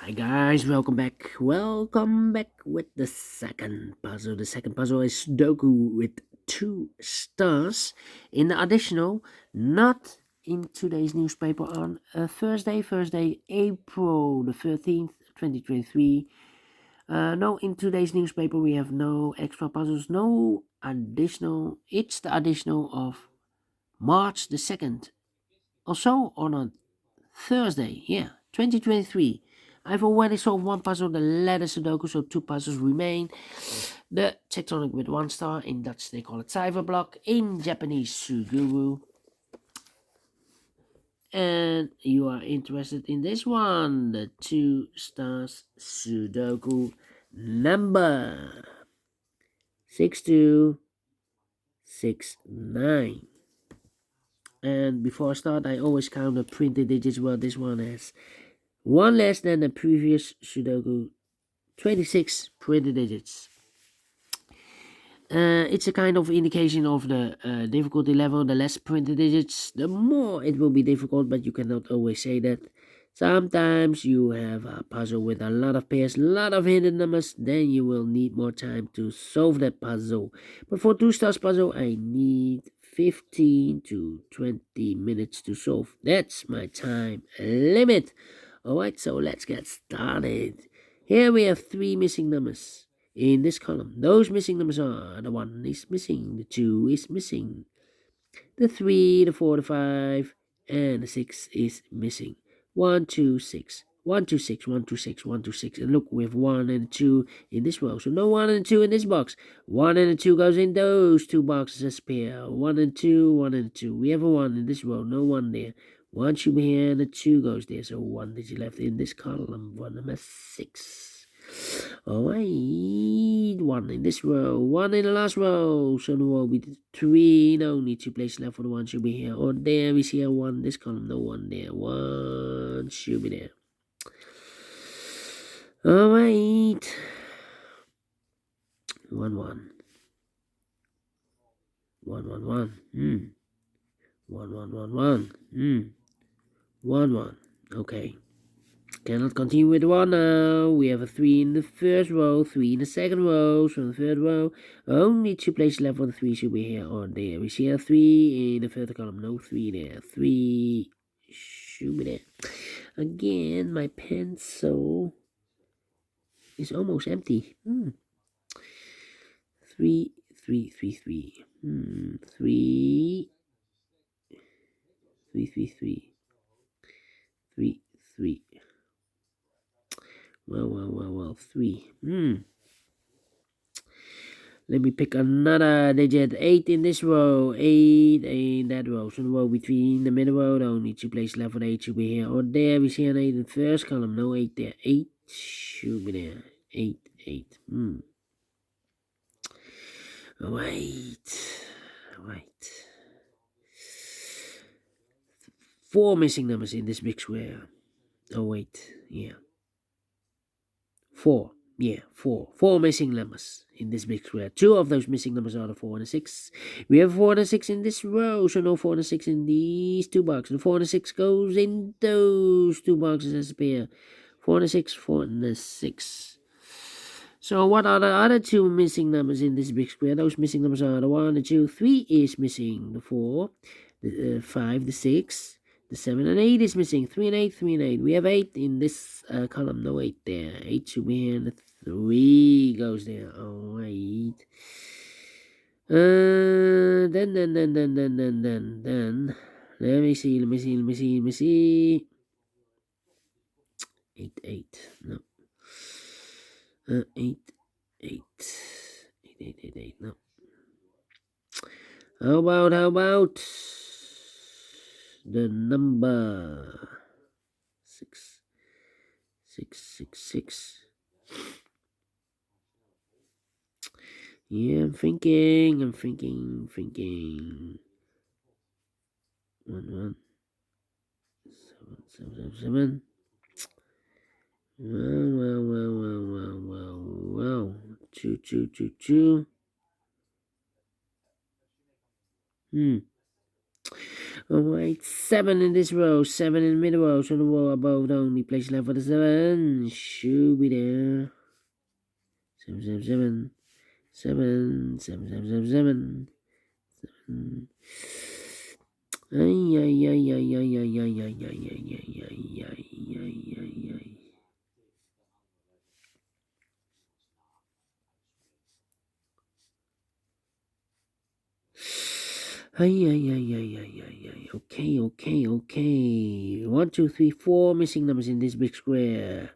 Hi guys, welcome back. Welcome back with the second puzzle. The second puzzle is Sudoku with 2 stars. In the additional, not in today's newspaper on Thursday, April the 13th, 2023. No, in today's newspaper we have no extra puzzles, no additional. It's the additional of March the 2nd. Also on a Thursday, 2023. I've already solved one puzzle, the letter Sudoku, so 2 puzzles remain. The tectonic with 1 star, in Dutch they call it Cyberblock, in Japanese Suguru. And you are interested in this one, the 2 stars Sudoku number 6269. And before I start, I always count the printed digits. Well, this one has one less than the previous Sudoku, 26 printed digits. It's a kind of indication of the difficulty level. The less printed digits, the more it will be difficult, but you cannot always say that. Sometimes you have a puzzle with a lot of pairs, a lot of hidden numbers, then you will need more time to solve that puzzle. But for 2 stars puzzle, I need 15 to 20 minutes to solve. That's my time limit. Alright, so let's get started. Here we have 3 missing numbers in this column. Those missing numbers are: the 1 is missing, the 2 is missing, the 3, the 4, the 5, and the 6 is missing. 1, 2, 6. 1, 2, 6, 1, 2, 6, 1, 2, 6. And look, we have 1 and 2 in this row. So no 1 and 2 in this box. 1 and 2 goes in those 2 boxes as pair. 1 and 2, 1 and 2. We have a 1 in this row, no 1 there. 1 should be here and the 2 goes there. So 1 digit left in this column. 1 number 6. Alright, 1 in this row, 1 in the last row. So the row will be 3. No, need 2 places left for the 1 should be here. Or there we see a 1 in this column. No 1 there. 1 should be there. Alright. 1 1. 1 1 1. 1 1 1 1. 1 1. Okay. Cannot continue with 1 now. We have a 3 in the first row, 3 in the second row. So in the third row, only 2 places left for the 3 should be here or there. We see a 3 in the third column, no 3 there. 3 should be there. Again, my pencil is almost empty. 3, 3, 3, 3. 3, 3, 3, 3. 3, 3. Well, 3. Let me pick another digit. 8 in this row. 8 in that row. So the row between the middle row, only 2 places left for the 8 should be here. Or there, we see an 8 in the first column. No 8 there. 8 should be there. 8, 8. Alright. 4 missing numbers in this big square. Oh, wait. Yeah. 4. Yeah, 4. 4 missing numbers in this big square. 2 of those missing numbers are the 4 and the 6. We have 4 and a 6 in this row, so no 4 and a 6 in these 2 boxes. The 4 and a 6 goes in those 2 boxes as a pair. 4 and a 6, 4 and a 6. So what are the other 2 missing numbers in this big square? Those missing numbers are the 1, the 2, 3 is missing. The 4, the 5, the 6. The 7 and 8 is missing. 3 and 8, 3 and 8. We have 8 in this column. No 8 there. 8 should be here. And the 3 goes there. Alright. Then. Let me see. 8, 8. No. 8, 8. 8, 8, 8. No. How about the number 6, 6, 6, 6. Yeah, I'm thinking. 1, 1, 7, 7, 7, 7. Well. 2, 2, 2, 2. Alright, 7 in this row, 7 in the middle row, so the row above the only place left for the 7 should be there. 7, 7, 7, 7, 7, 7, 7, 7, 7. Ay, ay, ay, ay, ay, ay, ay, ay, ay, ay, ay, ay, ay, ay, ay. Ay, ay, ay, ay, ay, ay, ay. Okay, okay, okay. 1, 2, 3, 4 missing numbers in this big square.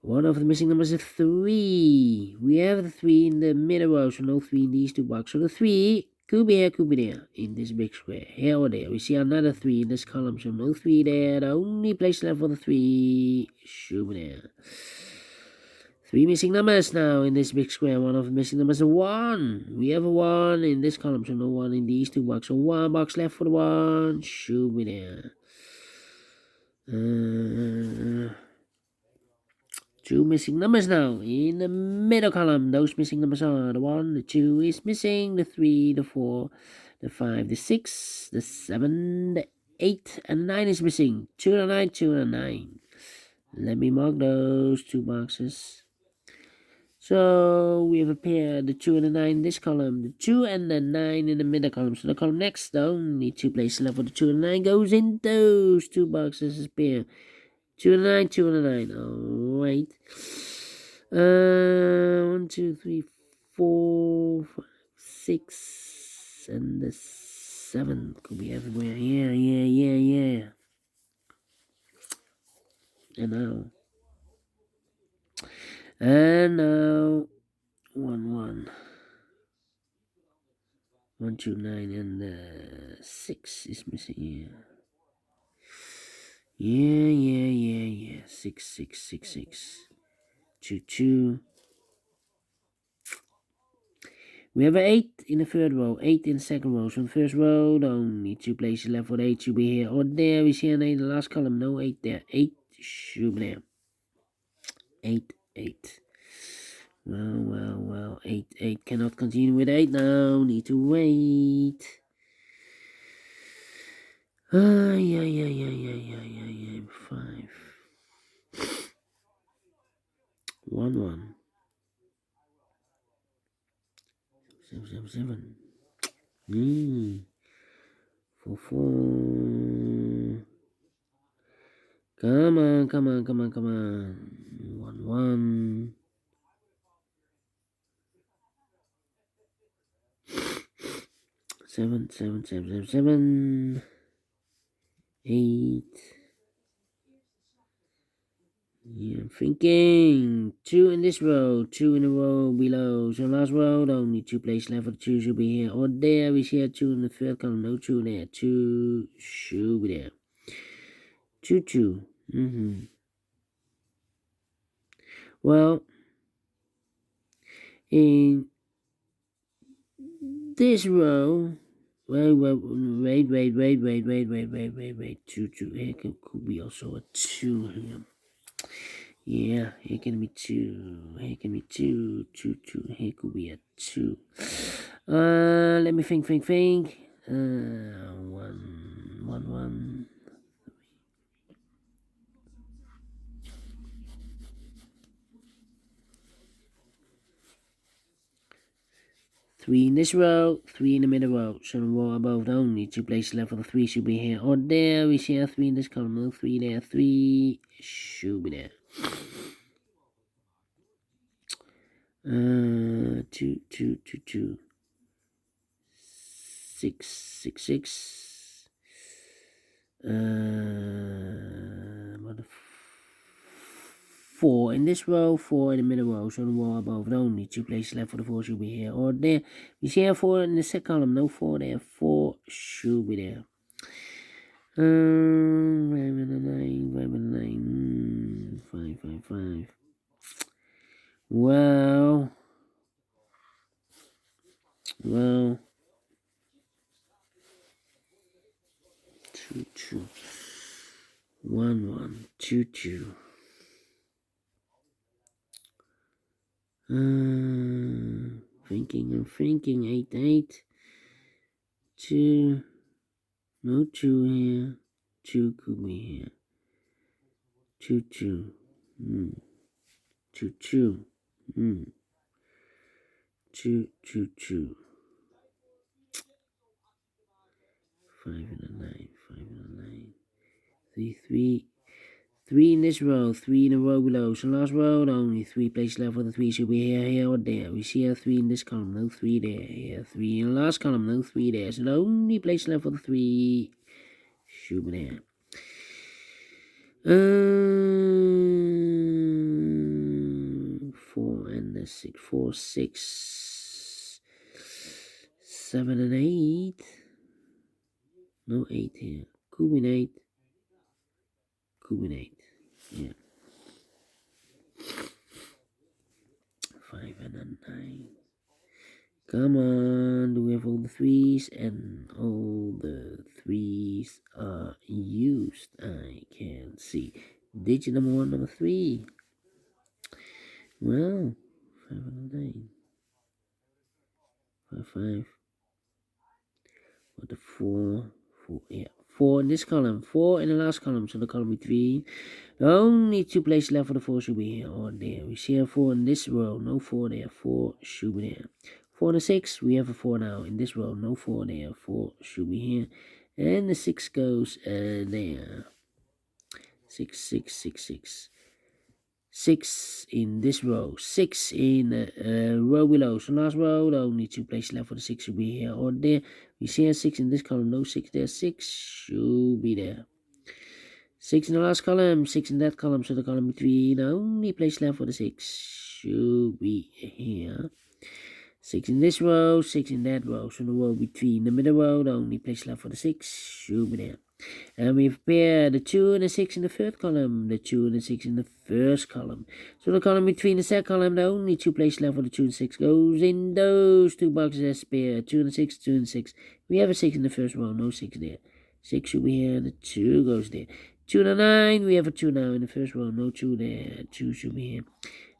One of the missing numbers is 3. We have the 3 in the middle row, so no 3 in these two boxes. So the 3 could be here, could be there in this big square. Here or there. We see another 3 in this column, so no 3 there. The only place left for the 3 should be there. 3 missing numbers now in this big square. One of the missing numbers is 1. We have a 1 in this column, so no 1 in these two boxes. So 1 box left for the 1 should be there. 2 missing numbers now in the middle column. Those missing numbers are the 1, the 2 is missing, the 3, the 4, the 5, the 6, the 7, the 8, and 9 is missing. 2 and 9, 2 and 9. Let me mark those 2 boxes. So we have a pair, the 2 and the 9 in this column, the 2 and the 9 in the middle column. So the column next, the only 2 places left for the 2 and 9 goes in those 2 boxes as pair. 2 and 9, 2 and 9. Alright. 1, 2, 3, 4, 5, 6, and the 7 could be everywhere. Yeah. And now 1, 1. 1, 2, 9, and 6 is missing here. Yeah. 6, 6, 6, 6. 2, 2. We have an 8 in the third row, 8 in the second row. So in the first row, the only 2 places left for the 8 should be here or there. We see an 8 in the last column, no 8 there. 8 should be there. 8, 8. Well. 8, 8 cannot continue with 8 now. Need to wait. Ay. 5. 1, 1. 7, 7, 7. 4, 4. Come on. 1, 1. 7, 7, 7, 7, 7. 8. Yeah, I'm thinking 2 in this row, 2 in the row below. So last row, the only 2 places left for the 2 should be here or there. We see a 2 in the third column, no 2 there. 2 should be there. 2, 2. Well, in this row, wait. 2, 2. Here could be also a 2 here. Yeah, here can be 2. Here can be 2. 2, 2. Here could be a 2. Let me think. 1, 1. 3 in this row, 3 in the middle row. So the row above the only 2 places left for the 3 should be here or there. We see a 3 in this column, no 3 there. 3 should be there. 2, 2, 2, 2. 6, 6, 6. What the 4 in this row, 4 in the middle row. So the row above the only 2 places left for the 4 should be here or there. We see a 4 in the second column, no 4 there. 4 should be there. 5 and a 9. 5. Well. 2, 2. 1, 1. 2, 2. I'm thinking. 8, 8. 2. No 2 here. 2 could be here. 2, 2. 2, 2. 2, 2, 2. 5 and a 9. 5 and a 9. 3, 3. 3 in this row, 3 in a row below. So last row, only 3 places left for the 3 should be here, or there. We see a 3 in this column, no 3 there. Here, 3 in the last column, no 3 there. So the only place left for the 3 should be there. 4 and the 6. 4, 6, 7 and 8. No 8 here. Could be 8. Could be 8. Yeah. 5 and a 9. Come on, do we have all the 3s? And all the 3s are used. I can see. Digit number 1, number 3. Well, 5 and a 9. 5, 5. What the 4? 4, yeah. 4 in this column. 4 in the last column. So the column between. Only 2 places left for the 4 should be here or there. We see a 4 in this row. No 4 there. 4 should be there. 4 and a 6. We have a 4 now. In this row. No 4 there. 4 should be here. And the 6 goes there. 6, 6, 6, 6. 6 in this row. 6 in the row below. So last row, the only 2 places left for the 6 should be here or there. We see a 6 in this column. No 6 there. 6 should be there. 6 in the last column. 6 in that column. So the column between. The only place left for the 6 should be here. 6 in this row. 6 in that row. So the row between the middle row. The only place left for the 6 should be there. And we prepare the 2 and the 6 in the third column, the 2 and the 6 in the first column. So the column between the second column, the only 2 places left for the 2 and 6 goes in those 2 boxes as spare. 2 and 6, 2 and 6. We have a 6 in the first row, no 6 there. 6 should be here, and the 2 goes there. 2 and a 9, we have a 2 now in the first row, no 2 there. 2 should be here.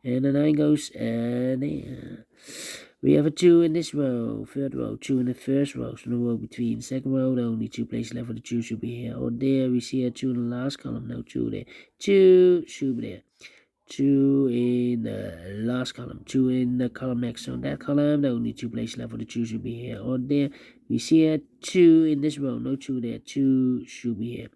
And the 9 goes there. We have a 2 in this row, third row, 2 in the first row, so the row between second row, the only 2 places left for the 2 should be here or there. We see a 2 in the last column, no 2 there. 2 should be there. 2 in the last column, 2 in the column next. So in that column, the only 2 places left for the 2 should be here or there. We see a 2 in this row, no 2 there. 2 should be here.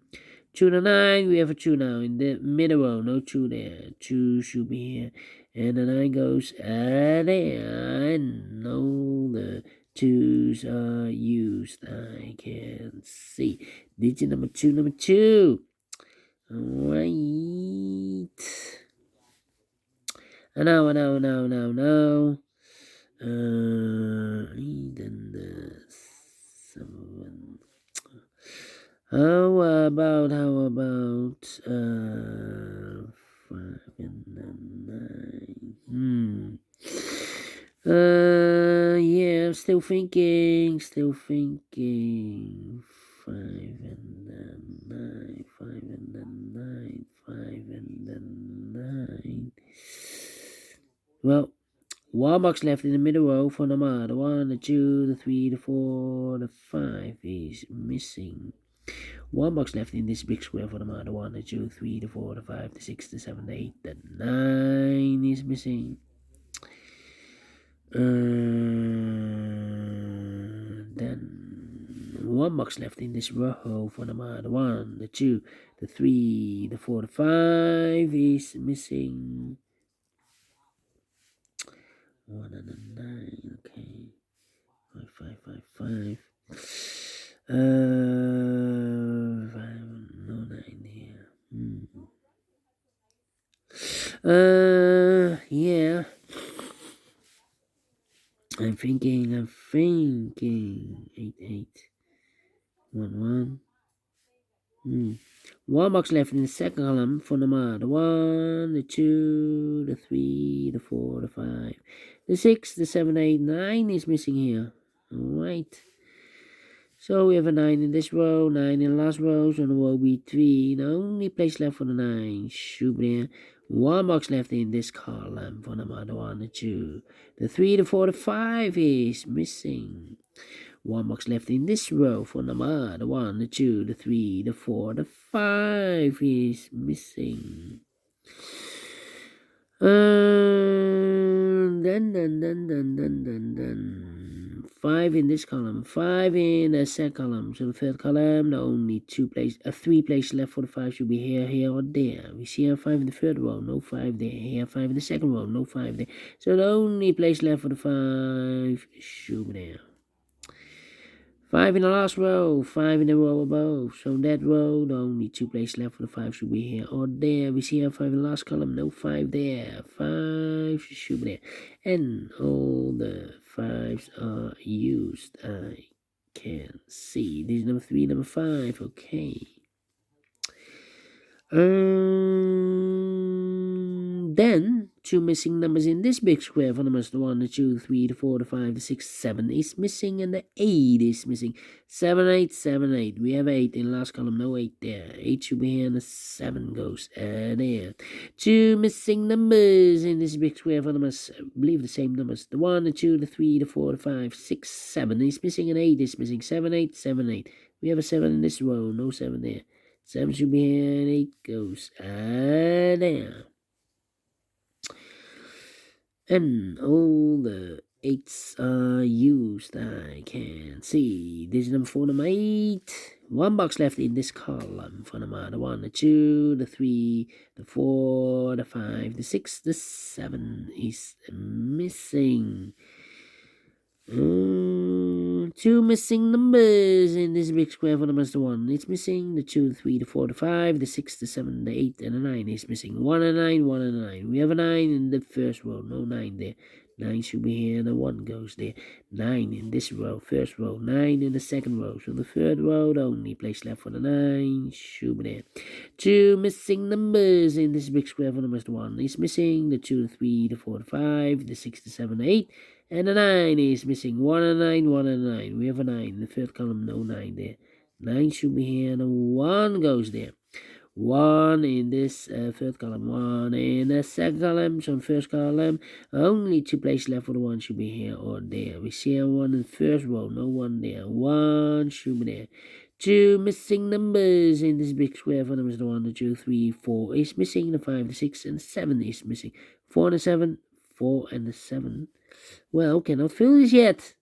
2 and a 9, we have a 2 now in the middle row, no 2 there. 2 should be here. And the 9 goes there, and all the 2s are used. I can see. Digit number 2, number 2. Alright. Now. Then the 7. How about 5 and 9? Yeah, still thinking. 5 and 9, 5 and 9, 5 and 9. Well, 1 box left in the middle row for the 1, the 2, the 3, the 4, the 5 is missing. 1 box left in this big square for the 1, the 2, 3, the 4, the 5, the 6, the 7, the 8, the 9 is missing. Then 1 box left in this row for the 1, the 2, the 3, the 4, the 5 is missing. 1 and a 9, okay. 5, 5, 5, 5. 5, no 9 here. Yeah. I'm thinking. 8, 8. 1, 1. 1 box left in the second column for the 1, the 2, the 3, the 4, the 5, the 6, the 7, 8, 9 is missing here. Alright. So we have a 9 in this row, 9 in the last row, so the row between. The only place left for the 9 should be there. 1 box left in this column for the 1, the 2, the 3, the 4, the 5 is missing. One box left in this row for number the 1, the 2, the 3, the 4, the 5 is missing. Then 5 in this column, 5 in the second column. So the third column, the only 3 places left for the 5 should be here, or there. We see here 5 in the third row, no 5 there. Here 5 in the second row, no 5 there. So the only place left for the 5 should be there. 5 in the last row, 5 in the row above. So in that row, the only 2 places left for the 5 should be here or there. We see here 5 in the last column, no 5 there. 5 should be there. And all the 5s are used. I can see. This is number 3, number 5. Okay. Then 2 missing numbers in this big square for numbers the 1, the 2, the 3, the 4, the 5, the 6, 7 is missing, and the 8 is missing. 7, 8, 7, 8. We have 8 in the last column, no 8 there. 8 should be here, and the 7 goes there. 2 missing numbers in this big square for numbers, I believe the same numbers. The 1, the 2, the 3, the 4, the 5, 6, 7 is missing, and 8 is missing. 7, 8, 7, 8. We have a 7 in this row, no 7 there. 7 should be here, and 8 goes there. And all the 8s are used, I can see. This is number 4, number 8. 1 box left in this column for number the 1, the 2, the 3, the 4, the 5, the 6, the 7 is missing. 2 missing numbers in this big square for numbers the 1. It's missing. The 2, the 3, the 4, the 5, the 6, the 7, the 8, and the 9 is missing. 1 and 9, 1 and 9. We have a 9 in the first row. No 9 there. 9 should be here, and the 1 goes there. 9 in this row, first row. 9 in the second row. So the third row, the only place left for the 9 should be there. 2 missing numbers in this big square for numbers the 1. It's missing. The 2, the 3, the 4, the 5, the 6, the 7, the 8. And the 9 is missing. 1 and 9, 1 and 9. We have a 9 in the third column, no 9 there. 9 should be here, and a 1 goes there. 1 in this third column, 1 in the second column. So in first column, only 2 places left for the 1 should be here or there. We see a 1 in the first row, no 1 there. 1 should be there. 2 missing numbers in this big square for numbers the 1, the 2, 3, 4 is missing. The 5, the 6, and the 7 is missing. 4 and the 7, 4 and the 7. Well, cannot fill this yet.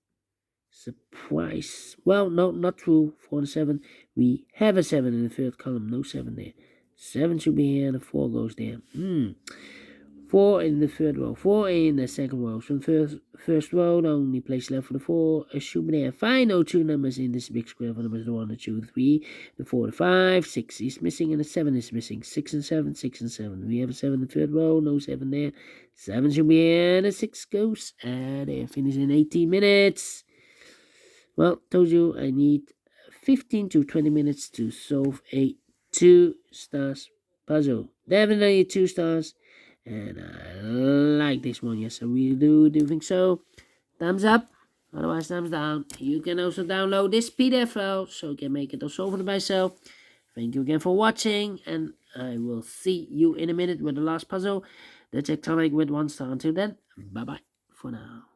Surprise. Well, no, not true. 4 and 7. We have a 7 in the third column. No 7 there. 7 should be here, and the 4 goes there. 4 in the third row. 4 in the second row. So the first row, the only place left for the 4 should be there. Final 2 numbers in this big square for numbers the 1, the 2, the 3, the 4, the 5. 6 is missing, and the 7 is missing. 6 and 7, 6 and 7. We have a 7 in the third row. No 7 there. 7 should be here, and the 6 goes there. Finish in 18 minutes. Well, told you I need 15 to 20 minutes to solve a 2 stars puzzle. Definitely 2 stars. And I like this one. Yes, I really do. Do you think so? Thumbs up. Otherwise, thumbs down. You can also download this PDF file so you can make it or solve it by yourself. Thank you again for watching. And I will see you in a minute with the last puzzle. The tectonic with 1 star. Until then, bye-bye for now.